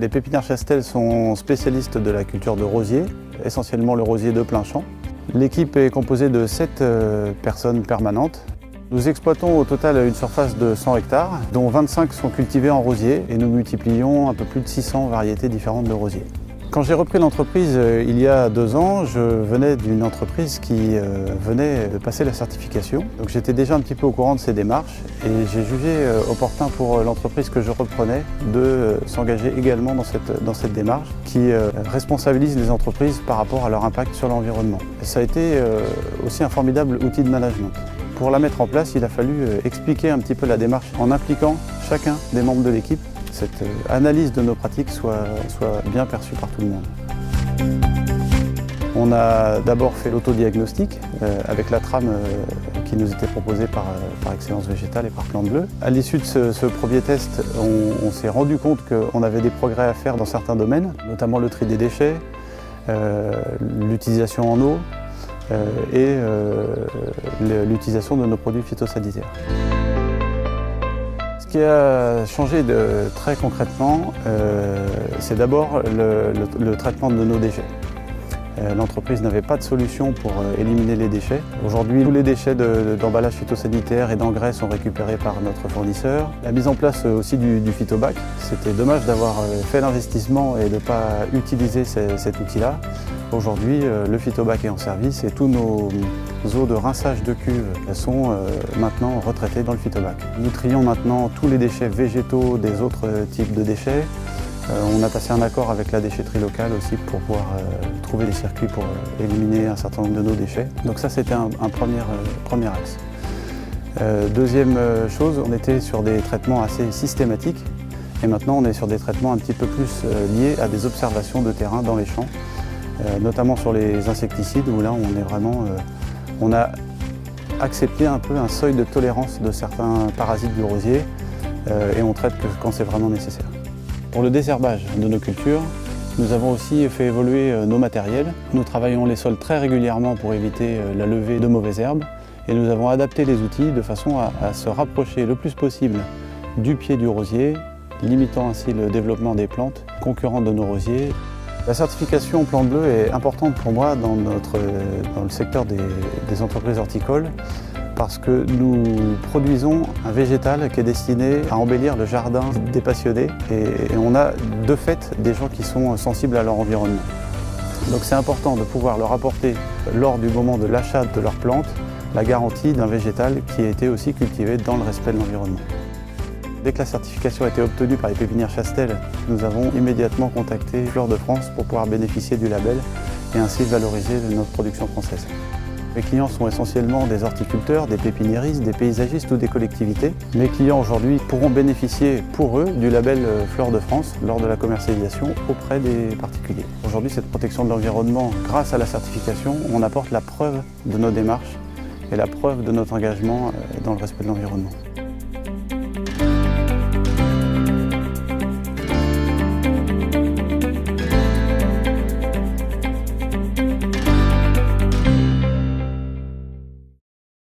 Les pépinières Chastel sont spécialistes de la culture de rosier, essentiellement le rosier de plein champ. L'équipe est composée de 7 personnes permanentes. Nous exploitons au total une surface de 100 hectares, dont 25 sont cultivés en rosier et nous multiplions un peu plus de 600 variétés différentes de rosiers. Quand j'ai repris l'entreprise il y a 2 ans, je venais d'une entreprise qui venait de passer la certification. Donc j'étais déjà un petit peu au courant de ces démarches et j'ai jugé opportun pour l'entreprise que je reprenais de s'engager également dans cette démarche qui responsabilise les entreprises par rapport à leur impact sur l'environnement. Ça a été aussi un formidable outil de management. Pour la mettre en place, il a fallu expliquer un petit peu la démarche en impliquant chacun des membres de l'équipe. Cette analyse de nos pratiques soit bien perçue par tout le monde. On a d'abord fait l'autodiagnostic avec la trame qui nous était proposée par Excellence Végétale et par Plante Bleue. À l'issue de ce premier test, on s'est rendu compte qu'on avait des progrès à faire dans certains domaines, notamment le tri des déchets, l'utilisation en eau et l'utilisation de nos produits phytosanitaires. Ce qui a changé très concrètement, c'est d'abord le traitement de nos déchets. L'entreprise n'avait pas de solution pour éliminer les déchets. Aujourd'hui, tous les déchets d'emballage phytosanitaire et d'engrais sont récupérés par notre fournisseur. La mise en place aussi du phytobac. C'était dommage d'avoir fait l'investissement et de ne pas utiliser cet outil-là. Aujourd'hui, le phytobac est en service et tous nos eaux de rinçage de cuve sont maintenant retraitées dans le phytobac. Nous trions maintenant tous les déchets végétaux des autres types de déchets. On a passé un accord avec la déchetterie locale aussi pour pouvoir trouver des circuits pour éliminer un certain nombre de nos déchets. Donc ça, c'était un premier axe. Deuxième chose, on était sur des traitements assez systématiques et maintenant on est sur des traitements un petit peu plus liés à des observations de terrain dans les champs. Notamment sur les insecticides où là on a accepté un peu un seuil de tolérance de certains parasites du rosier et on traite que quand c'est vraiment nécessaire. Pour le désherbage de nos cultures, nous avons aussi fait évoluer nos matériels. Nous travaillons les sols très régulièrement pour éviter la levée de mauvaises herbes et nous avons adapté les outils de façon à se rapprocher le plus possible du pied du rosier, limitant ainsi le développement des plantes concurrentes de nos rosiers. La certification Plante Bleue est importante pour moi dans le secteur des entreprises horticoles parce que nous produisons un végétal qui est destiné à embellir le jardin des passionnés et on a de fait des gens qui sont sensibles à leur environnement. Donc c'est important de pouvoir leur apporter lors du moment de l'achat de leurs plantes la garantie d'un végétal qui a été aussi cultivé dans le respect de l'environnement. Dès que la certification a été obtenue par les pépinières Chastel, nous avons immédiatement contacté Fleurs de France pour pouvoir bénéficier du label et ainsi valoriser notre production française. Mes clients sont essentiellement des horticulteurs, des pépiniéristes, des paysagistes ou des collectivités. Mes clients aujourd'hui pourront bénéficier pour eux du label Fleurs de France lors de la commercialisation auprès des particuliers. Aujourd'hui, cette protection de l'environnement, grâce à la certification, on apporte la preuve de nos démarches et la preuve de notre engagement dans le respect de l'environnement.